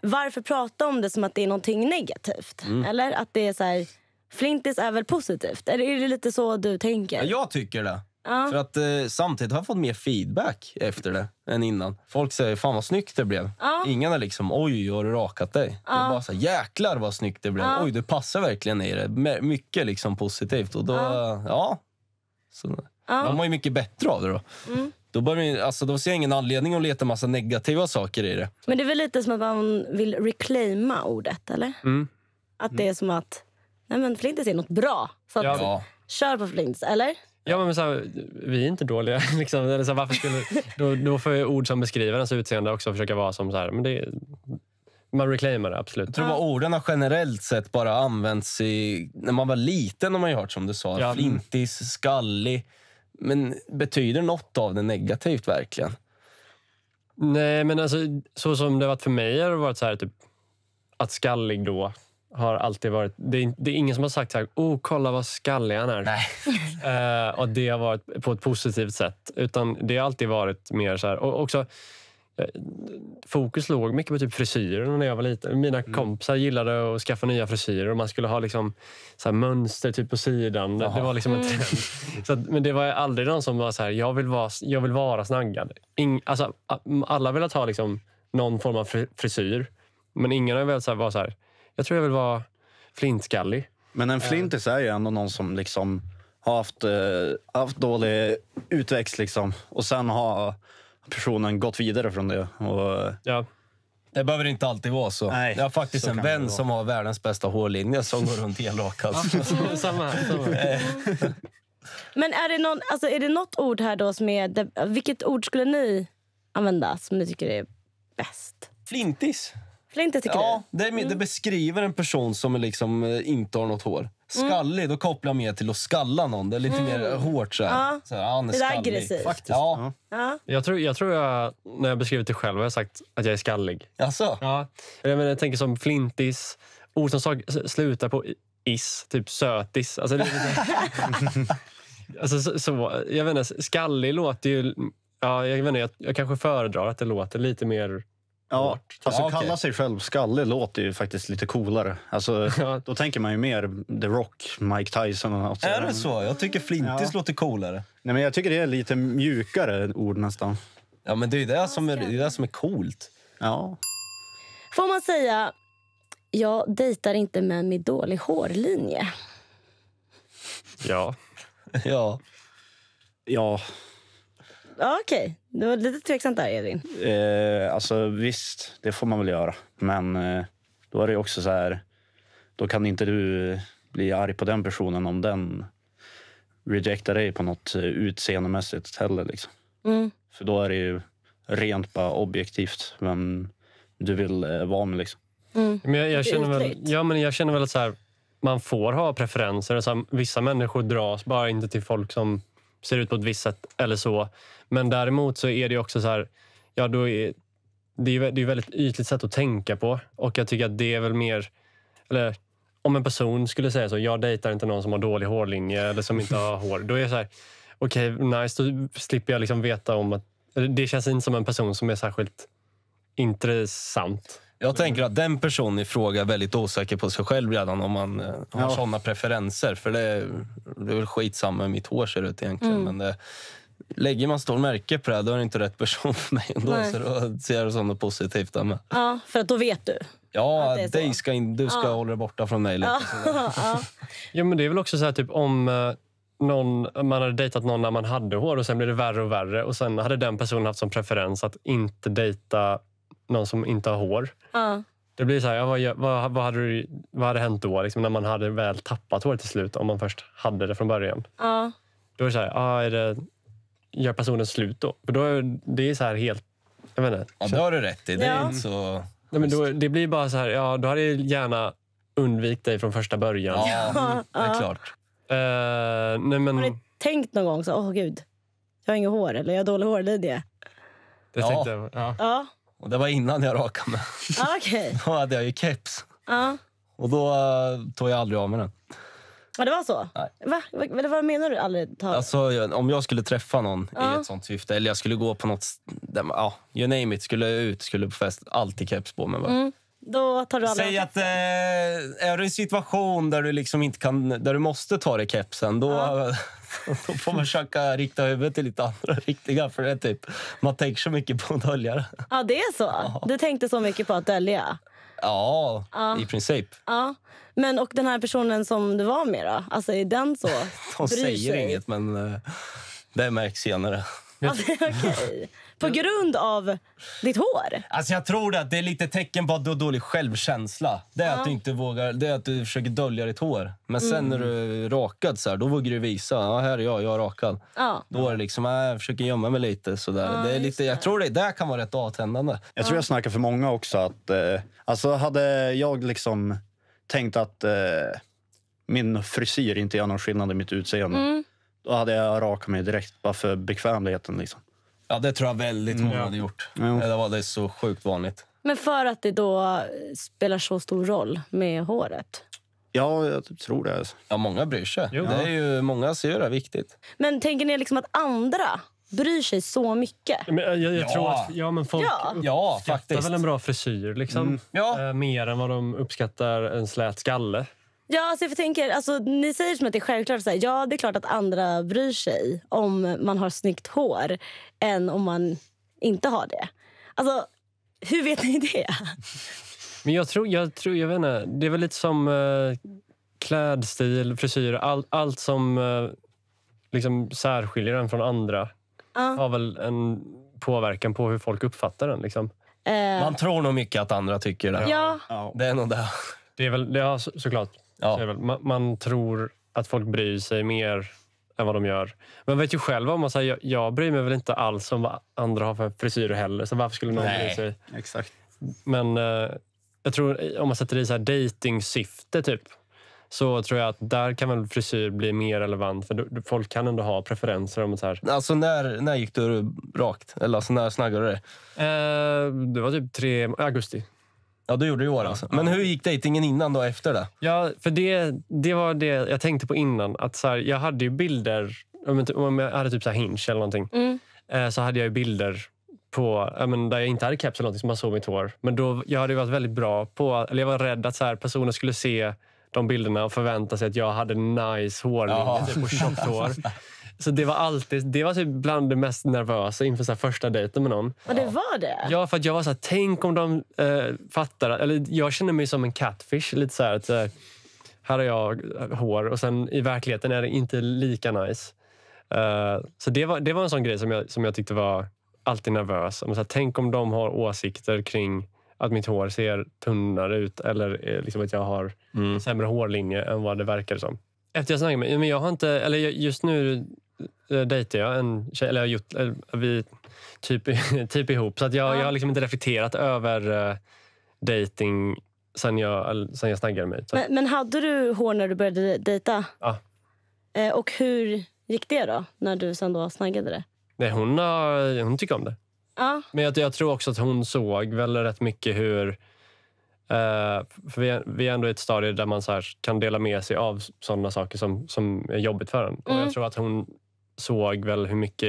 varför prata om det som att det är någonting negativt? Eller att det är så här, flintis är väl positivt? Eller är det lite så du tänker? Ja, jag tycker det. Ja. För att samtidigt har jag fått mer feedback efter det än innan. Folk säger, fan vad snyggt det blev. Ja. Ingen är liksom, oj, har du rakat dig? Det är bara så här, jäklar vad snyggt det blev. Oj, du passar verkligen i det. Mycket liksom positivt. Och då, ja. Så, man mår ju mycket bättre av det då. Då, då ser jag ingen anledning att leta massa negativa saker i det. Men det är väl lite som att man vill reclaima ordet, eller? Att det är som att, nej men flintis är något bra. Så att, Ja. kör på flintis, eller? Ja, men så här, vi är inte dåliga. Liksom. Eller så här, varför skulle, då får jag ord som beskriver ens utseende också försöka vara som så här. Men det, man reclaimar det, absolut. Jag tror att orden har generellt sett bara använts när man var liten, har man ju hört som du sa. Ja. Flintis, skallig. Men betyder något av det negativt verkligen? Nej, men alltså, så som det varit för mig har det varit så här typ att skallig då har alltid varit... Det är ingen som har sagt så här, kolla vad skallig han är. Nej. Och det har varit på ett positivt sätt. Utan det har alltid varit mer så här... Och också, fokus låg mycket på typ frisyrer när jag var liten. Mina kompisar gillade att skaffa nya frisyrer och man skulle ha liksom så här mönster typ på sidan. Det var liksom en trend. Så att, men det var aldrig någon som var så här, jag vill vara snaggad. Alltså, alla vill ha liksom någon form av frisyr. Men ingen har väl så här, vara så här, jag tror jag vill vara flintskallig. Men en flintis är ju ändå någon som liksom har haft dålig utväxt liksom. Och sen har personen gått vidare från det. Och... Ja. Det behöver inte alltid vara så. Nej, jag har faktiskt en vän som har världens bästa hårlinje som går runt helrakad. Samma. Men är det något ord här då som är... Vilket ord skulle ni använda som ni tycker är bäst? Flintis. Flintis tycker du? Det beskriver en person som liksom inte har något hår. Skallig, då kopplar jag mer till att skalla någon. Det är lite mer hårt så här. Ja. Så här, han är Det är skallig. aggressivt. Faktiskt. Ja. Ja. Jag tror när jag beskrivit det själv har jag sagt att jag är skallig. Alltså. Ja. Jag tänker som flintis. Ord som slutar på is. Typ sötis. Alltså, alltså så, jag vet inte, skallig låter ju... Ja, jag vet inte, jag kanske föredrar att det låter lite mer... Ja, alltså Ja, okej. kalla sig själv skallig låter ju faktiskt lite coolare. Alltså, Ja. då tänker man ju mer The Rock, Mike Tyson och något. Är det så? Jag tycker flintis låter coolare. Nej, men jag tycker det är lite mjukare ord nästan. Ja, men det är ju det som är coolt. Ja. Får man säga, jag dejtar inte med min dålig hårlinje? Ja. Ja. Ja, Ja, okej. Det var lite tveksamt där, Edvin. alltså visst, det får man väl göra. Men då är det också så här, då kan inte du bli arg på den personen om den rejectar dig på något utseendemässigt heller liksom. För då är det ju rent bara objektivt vem du vill vara med liksom. Men jag känner väl, Ytligt. jag känner väl att så här, man får ha preferenser. Så här, vissa människor dras bara inte till folk som ser ut på ett visst sätt eller så. Men däremot så är det också så här, ja då är det är väldigt ytligt sätt att tänka på. Och jag tycker att det är väl mer, eller om en person skulle säga så, jag dejtar inte någon som har dålig hårlinje eller som inte har hår. Då är jag så här, okej, nice, då slipper jag liksom veta om att, det känns inte som en person som är särskilt intressant. Jag tänker att den personen i fråga är väldigt osäker på sig själv redan om man har sådana preferenser. För det är väl skitsamma med mitt hår ser ut egentligen. Men lägger man stor märke på det, då är det inte rätt person för mig ändå. Nej. Så då ser jag det som något positivt där med. Ja, för att då vet du. Ja, Att det är så. du ska hålla dig borta från mig lite. Ja. Ja, men det är väl också så här typ om man hade dejtat någon när man hade hår och sen blev det värre och värre och sen hade den personen haft som preferens att inte dejta någon som inte har hår. Ja. Det blir så här, ja, vad hade hänt då liksom, när man hade väl tappat hår till slut om man först hade det från början. Ja. Då är det så här, gör personen slut då? För då är det så här helt, jag vet inte. Ja, det har du rätt i. Det är Ja. inte så... Nej, men det blir bara så här, ja, då hade jag gärna undvikit dig från första början. Ja, det är klart. Nej, men Har ni tänkt någon gång så, gud, jag har inget hår eller jag har dålig hårlinje? det Ja. tänkte jag. Ja. Ja. Och det var innan jag rakade mig. Okej. Då hade jag ju keps. Ja. Och då tog jag aldrig av mig den. Ja, det var så? Nej. Va? Vad menar du aldrig ta? Alltså, om jag skulle träffa någon i ett sånt syfte, eller jag skulle gå på något, you name it, skulle på fest, alltid keps på mig. Va? Då tar du aldrig Säg av att är du i en situation där du liksom inte kan, där du måste ta dig kepsen, då får man försöka rikta huvudet till lite andra riktiga, för det är typ, man tänker så mycket på att dölja det. Ja, det är så. Du tänkte så mycket på att dölja. Ja, i princip. Ja. Men och den här personen som du var med då? Alltså är den så? De Bryr säger sig? inget, men det märks senare. Ja, det är okej. På grund av ditt hår? Alltså jag tror att det är lite tecken på att du har dålig självkänsla. Det är att du inte vågar, det är att du försöker dölja ditt hår. Men sen när du är rakad så här, då vågar du visa, ja här är jag är rakad. Ja. Då är det liksom, jag försöker gömma mig lite så där. Det är lite, jag tror det där kan vara rätt avtändande. Jag tror jag snackar för många också att alltså hade jag liksom tänkt att min frisyr inte gör någon skillnad i mitt utseende. Då hade jag rakat mig direkt bara för bekvämligheten liksom. Ja, det tror jag väldigt många hade gjort. Ja. Det är så sjukt vanligt. Men för att det då spelar så stor roll med håret. Ja, jag typ tror det. Alltså. Ja, många bryr sig. Jo. Det är ju, många ser det viktigt. Men tänker ni liksom att andra bryr sig så mycket? Men jag tror att men folk Ja, uppskattar faktiskt. väl en bra frisyr. Liksom. Ja. Mer än vad de uppskattar en slät skalle. Ja, alltså jag tänker, alltså, ni säger som att det är självklart. Så här, ja, det är klart att andra bryr sig om man har snyggt hår än om man inte har det. Alltså, hur vet ni det? Men jag vet inte, det är väl lite som klädstil, frisyr, allt som liksom särskiljer den från andra har väl en påverkan på hur folk uppfattar den. Liksom. Man tror nog mycket att andra tycker det. Ja, Det är nog det. Det är väl, såklart. Ja. Så är det väl. Man tror att folk bryr sig mer än vad de gör. Men vet ju själv om man säger, jag bryr mig väl inte alls om vad andra har för frisyrer heller. Så varför skulle någon bry sig? Exakt. Men jag tror om man sätter det i så här dating-syfte typ, så tror jag att där kan väl frisyr bli mer relevant. För folk kan ändå ha preferenser om så här. Alltså när gick du rakt? Eller alltså när snaggade du det? Det var typ 3 augusti. Ja, du gjorde det i år alltså. Men hur gick dejtingen innan då, efter det? Ja, för det var det jag tänkte på innan. Att så här, jag hade ju bilder, om jag hade typ så här Hinge eller någonting. Så hade jag ju bilder på, där jag inte hade caps eller någonting som man såg mitt hår. Men då, jag hade varit väldigt bra på, eller jag var rädd att så här, personer skulle se de bilderna och förvänta sig att jag hade nice hårlinje typ, och tjockt hår. Så det var typ bland det mest nervösa inför så här första dejten med någon. och det var det. Ja, för att jag var så här, tänk om de fattar, eller jag känner mig som en catfish lite så här att här har jag hår och sen i verkligheten är det inte lika nice. Så det var en sån grej som jag tyckte var alltid nervös. Så här, tänk om de har åsikter kring att mitt hår ser tunnare ut eller liksom att jag har sämre hårlinje än vad det verkar som. Efter jag snackade med, men jag har inte, eller just nu dejtar jag en tjej, eller vi typ ihop, så att jag har liksom inte reflekterat över dating sen jag snaggade mig. Men hade du hår när du började dejta? Ja. Och hur gick det då när du sen då snaggade det? Nej, hon tycker om det. Ja. Men jag tror också att hon såg väl rätt mycket hur för vi är ändå i ett stadie där man så här kan dela med sig av sådana saker som är jobbigt för en. Och jag tror att hon såg väl hur mycket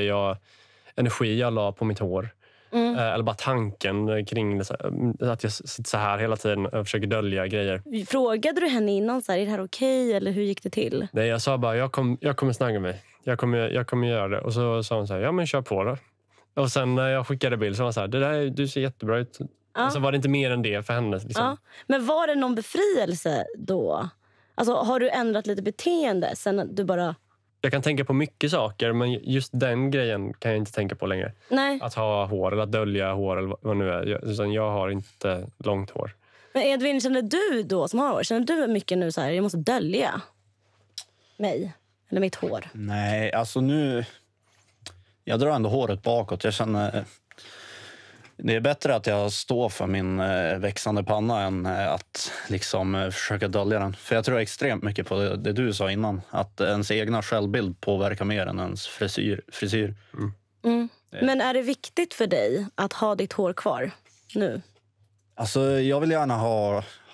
energi jag la på mitt hår. Eller bara tanken kring det, att jag sitter så här hela tiden och försöker dölja grejer. Frågade du henne innan så här, är det här okej, eller hur gick det till? Nej, jag sa bara, jag kommer snagga mig. Jag kommer göra det. Och så sa hon så här, ja men kör på då. Och sen när jag skickade bild så var hon så här, du ser jättebra ut. Och så var det inte mer än det för henne. Liksom. Ja. Men var det någon befrielse då? Alltså, har du ändrat lite beteende sen du bara... Jag kan tänka på mycket saker, men just den grejen kan jag inte tänka på längre. Nej. Att ha hår eller att dölja hår eller vad nu är. Jag har inte långt hår. Men Edvin, känner du då som har hår, känner du mycket nu så här, jag måste dölja mig eller mitt hår? Nej, alltså nu... Jag drar ändå håret bakåt. Jag känner... Det är bättre att jag står för min växande panna än att liksom försöka dölja den. För jag tror extremt mycket på det du sa innan. Att ens egna självbild påverkar mer än ens frisyr. Men är det viktigt för dig att ha ditt hår kvar nu? Alltså, jag vill gärna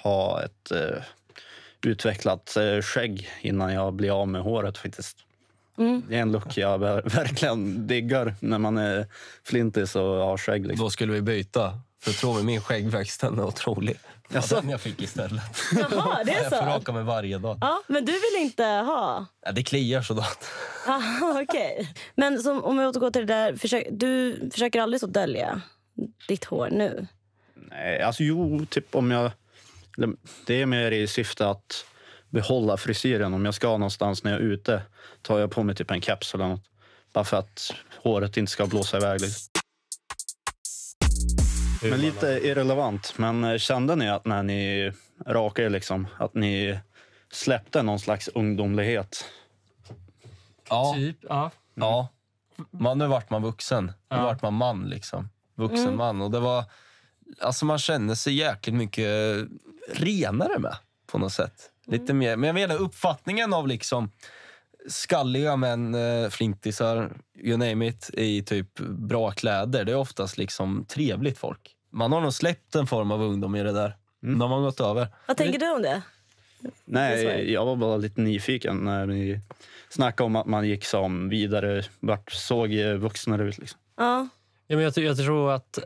ha ett utvecklat skägg innan jag blir av med håret faktiskt. Det är en look jag verkligen diggar när man är flintis och har skägg. Liksom. Då skulle vi byta. För jag tror min skäggväxt den är otrolig. Jaså? Den jag fick istället. Jaha, det är Jag får så? raka mig varje dag. Ja, men du vill inte ha? Ja, det kliar sådär. Aha, okej. Men om vi återgår till det där, du försöker aldrig så dölja ditt hår nu? Nej, alltså typ om jag... Det är mer i syfte att behålla frisyren. Om jag ska någonstans när jag är ute tar jag på mig typ en caps eller något. Bara för att håret inte ska blåsa iväg. Liksom. Men lite irrelevant. Men kände ni att när ni rakade liksom, att ni släppte någon slags ungdomlighet? Ja. Typ, ja. Ja. Nu vart man vuxen. Nu vart man man liksom. Vuxen man. Och det var... Alltså man känner sig jäkligt mycket renare med på något sätt. Lite mer. Men jag menar uppfattningen av liksom skalliga män, flintisar, you name it, i typ bra kläder. Det är oftast liksom trevligt folk. Man har nog släppt en form av ungdom i det där. De har gått över. Vad tänker du om det? Nej, jag var bara lite nyfiken när ni snackade om att man gick som vidare, vart såg vuxnare ut liksom. Ja. Ja, men jag tror att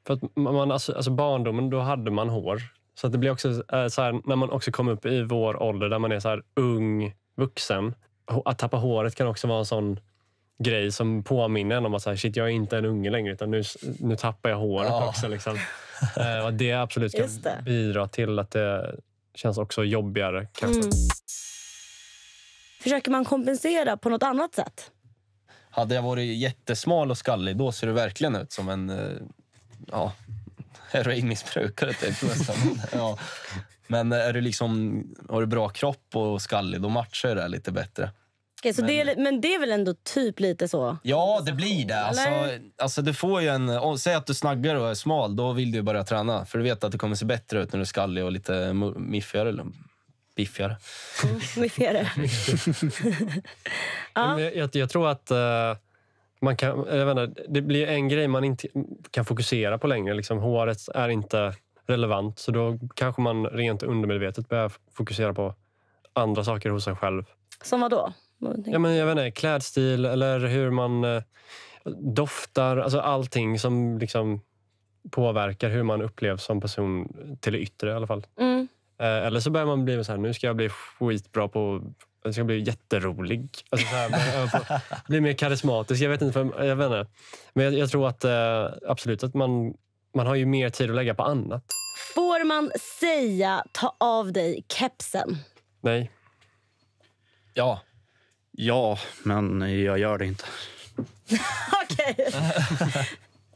för att man, alltså barndomen, då hade man hår. Så att det blir också så här, när man också kommer upp i vår ålder där man är så här ung vuxen. Att tappa håret kan också vara en sån grej som påminner en om att så här, shit, jag är inte en unge längre utan nu tappar jag håret också. Liksom. Och det absolut kan bidra till att det känns också jobbigare kanske. Försöker man kompensera på något annat sätt? Hade jag varit jättesmal och skallig, då ser du verkligen ut som en heroinmissbrukare typ nästan. Ja. Men är du liksom, har du bra kropp och skallig, då matchar det lite bättre. Okay, så men det är väl ändå typ lite så? Ja, det blir det. Alltså du får ju säg att du snaggar och är smal, då vill du börja träna. För du vet att det kommer se bättre ut när du är skallig och lite miffigare eller biffigare. Miffigare. Ja. Jag tror att man kan, jag vet inte, det blir en grej man inte kan fokusera på längre. Liksom, håret är inte relevant, så då kanske man rent undermedvetet börjar fokusera på andra saker hos sig själv. Som vad då? Ja, men jag vet inte, klädstil eller hur man doftar, alltså allting som liksom påverkar hur man upplevs som person till det yttre i alla fall. Eller så börjar man bli så här, nu ska jag bli skitbra på, jag ska bli jätterolig. Alltså så här, bli mer karismatisk, jag vet inte. Men jag tror att absolut att man har ju mer tid att lägga på annat. Får man säga ta av dig kepsen? Nej. Ja, men jag gör det inte. Okej.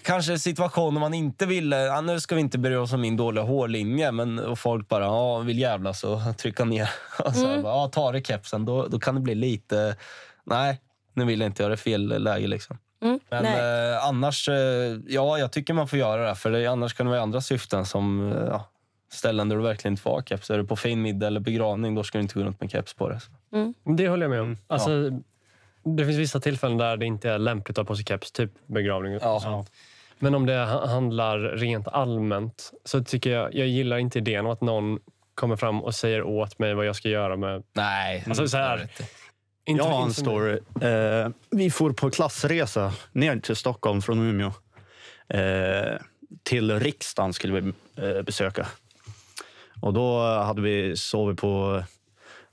Kanske situationer man inte vill, nu ska vi inte börja oss om min dåliga hårlinje, men och folk bara vill jävlas och trycka ner. Så ta det kepsen, då kan det bli lite, nej, nu vill jag inte göra fel läge liksom. Men annars, jag tycker man får göra det, för annars kan det vara andra syften som ställen där du verkligen inte får ha keps. Är du på fin middag eller begravning, då ska du inte gå runt med keps på det. Det håller jag med om. Alltså, det finns vissa tillfällen där det inte är lämpligt att ha på sig keps, typ begravning och sånt. Men om det handlar rent allmänt så tycker jag gillar inte idén om att någon kommer fram och säger åt mig vad jag ska göra med... Nej, alltså så här, jag har en story. Vi får på klassresa ner till Stockholm från Umeå. Till riksdagen skulle vi besöka. Och då hade vi sovit på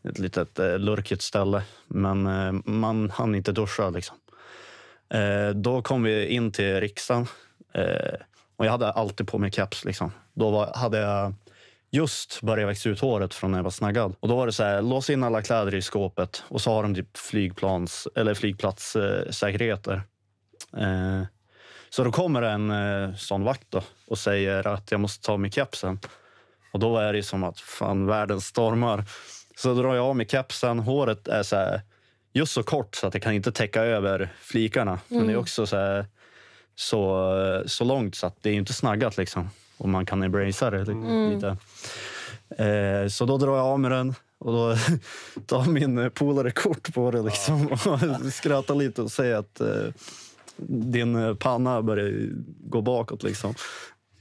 ett litet lurkigt ställe. Men man hann inte duscha liksom. Då kom vi in till riksdagen. Och jag hade alltid på mig keps liksom. Då hade jag just börjat växa ut håret från när jag var snaggad. Och då var det så här, lås in alla kläder i skåpet. Och så har de typ flygplatssäkerheter. Så då kommer en sån vakt då och säger att jag måste ta mig kepsen. Och då är det som att fan, världen stormar. Så drar jag av mig kepsen. Håret är så här, just så kort så att det kan inte täcka över flikarna. Men det är också så här, så långt så att det är inte snaggat liksom. Och man kan embracea det lite. Så då drar jag av med den. Och då tar min polare kort på det liksom. Och skrattar lite och säger att din panna börjar gå bakåt liksom.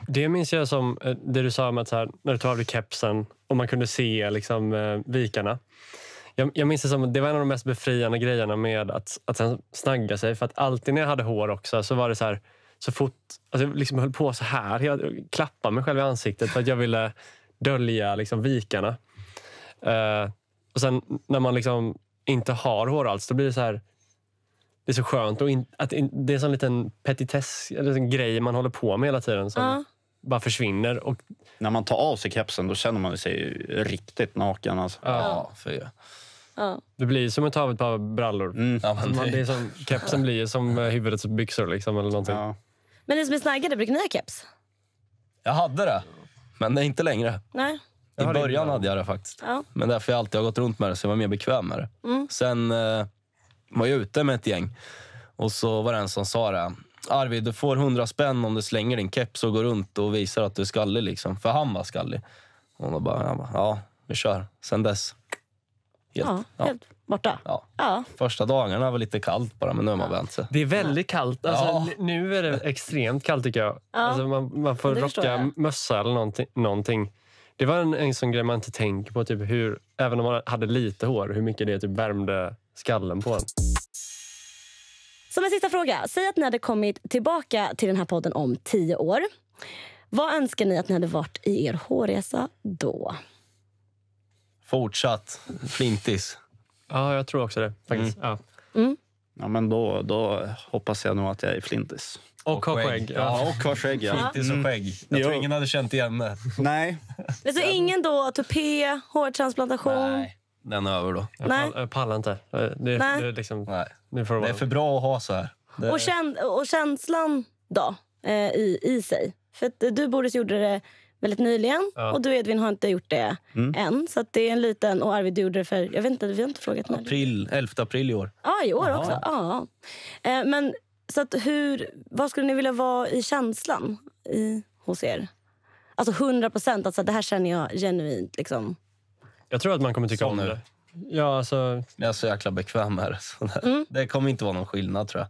Det minns jag som det du sa om att så här, när du tar av dig kepsen och man kunde se liksom, vikarna. Jag minns det som det var en av de mest befriande grejerna med att sen snagga sig. För att alltid när jag hade hår också så var det så här, så fort, alltså jag liksom höll på så här. Jag klappade mig själv i ansiktet för att jag ville dölja liksom vikarna. Och sen när man liksom inte har hår alls, då blir det så här, det är så skönt och att det är en sån liten petitess eller en grej man håller på med hela tiden som bara försvinner. Och när man tar av sig kepsen då känner man sig riktigt naken alltså. Det blir som att ta av ett par brallor. Det är som, kepsen blir som huvudets byxor liksom, eller någonting. Men ni som är snaggade, brukar ni ha keps? Jag hade det, men det är inte längre. Nej. I början hade jag det faktiskt. Men därför har jag alltid gått runt med det, så jag var mer bekväm med det. Sen var jag ute med ett gäng. Och så var det en som sa det: Arvid, du får 100 spänn om du slänger din keps och går runt och visar att du är skallig liksom. För han var skallig. Och då bara, vi kör. Sen dess. Helt borta? Ja. Första dagarna var lite kallt bara, men nu har man vänt sig. Det är väldigt kallt. Alltså, nu är det extremt kallt tycker jag. Alltså, man får rocka mössa eller någonting. Det var en sån grej man inte tänker på. Typ hur, även om man hade lite hår, hur mycket det typ värmde skallen på en. Som en sista fråga. Säg att ni hade kommit tillbaka till den här podden om 10 år. Vad önskar ni att ni hade varit i er hårresa då? Fortsatt flintis. Ja, jag tror också det. Faktiskt. Ja. Ja, men då hoppas jag nog att jag är flintis. Och har skägg. Ja, och har skägg, ja. Flintis och skägg. Jag tror ingen hade känt igen det. Nej. Så ingen då tupé, hårtransplantation? Nej, den är över då. Jag pallar inte. Det är liksom... Nej. Nu får det Det är för bra att ha så här. Och känslan då i sig? För att du, Boris, gjorde det väldigt nyligen. Och du, Edvin, har inte gjort det än. Så att det är en liten... Och Arvid gjorde det för... Jag vet inte, vi har inte frågat mig. 11 april i år. Ja, i år också. Ja. Men så att vad skulle ni vilja vara i känslan hos er? Alltså 100%, alltså det här känner jag genuint liksom. Jag tror att man kommer tycka om det. Ja, alltså... Jag är så jäkla bekväm här. Det kommer inte vara någon skillnad, tror jag.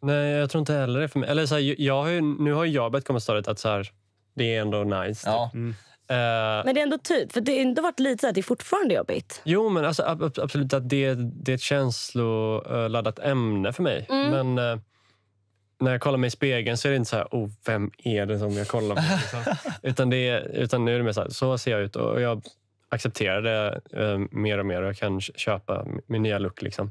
Nej, jag tror inte heller det för mig. Eller så här, nu har jag börjat komma stadiet att så här, det är ändå nice. Ja. Men det är ändå typ, för det har inte varit lite så att det är fortfarande jobbigt. Jo, men alltså, absolut att det är ett känsloladdat ämne för mig. Men när jag kollar mig i spegeln så är det inte så här, vem är det som jag kollar på? Liksom. utan nu är det mer så ser jag ut och jag accepterar det mer och mer och jag kan köpa min nya look liksom.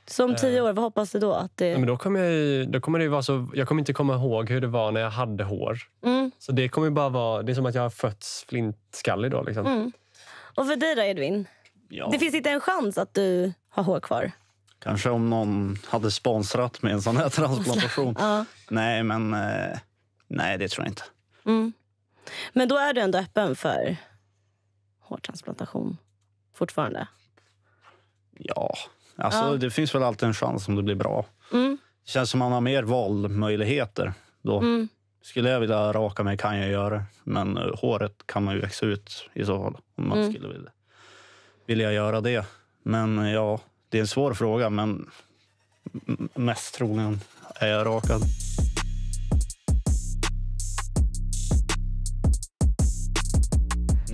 Så om 10 år, vad hoppas du då? Att det... Men då kommer det vara så, jag kommer inte komma ihåg hur det var när jag hade hår. Så det kommer bara vara, det är som att jag har fötts flintskallig då liksom. Och för dig då, Edvin? Ja. Det finns inte en chans att du har hår kvar? Kanske om någon hade sponsrat med en sån här transplantation. Nej, men nej, det tror jag inte. Men då är du ändå öppen för hårtransplantation fortfarande? Ja, alltså det finns väl alltid en chans om det blir bra. Det känns som man har mer valmöjligheter då. Skulle jag vilja raka mig kan jag göra det. Men håret kan man ju växa ut i så fall om man skulle vilja göra det. Men ja, det är en svår fråga, men mest troligen är jag rakad.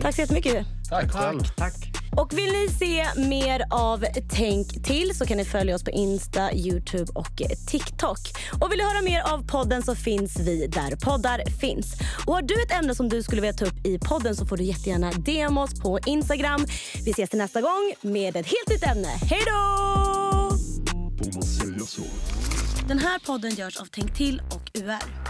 Tack så jättemycket. Tack. Och vill ni se mer av Tänk till så kan ni följa oss på Insta, YouTube och TikTok. Och vill du höra mer av podden så finns vi där poddar finns. Och har du ett ämne som du skulle vilja ta upp i podden så får du jättegärna DM oss på Instagram. Vi ses till nästa gång med ett helt nytt ämne. Hej då! Den här podden görs av Tänk till och UR.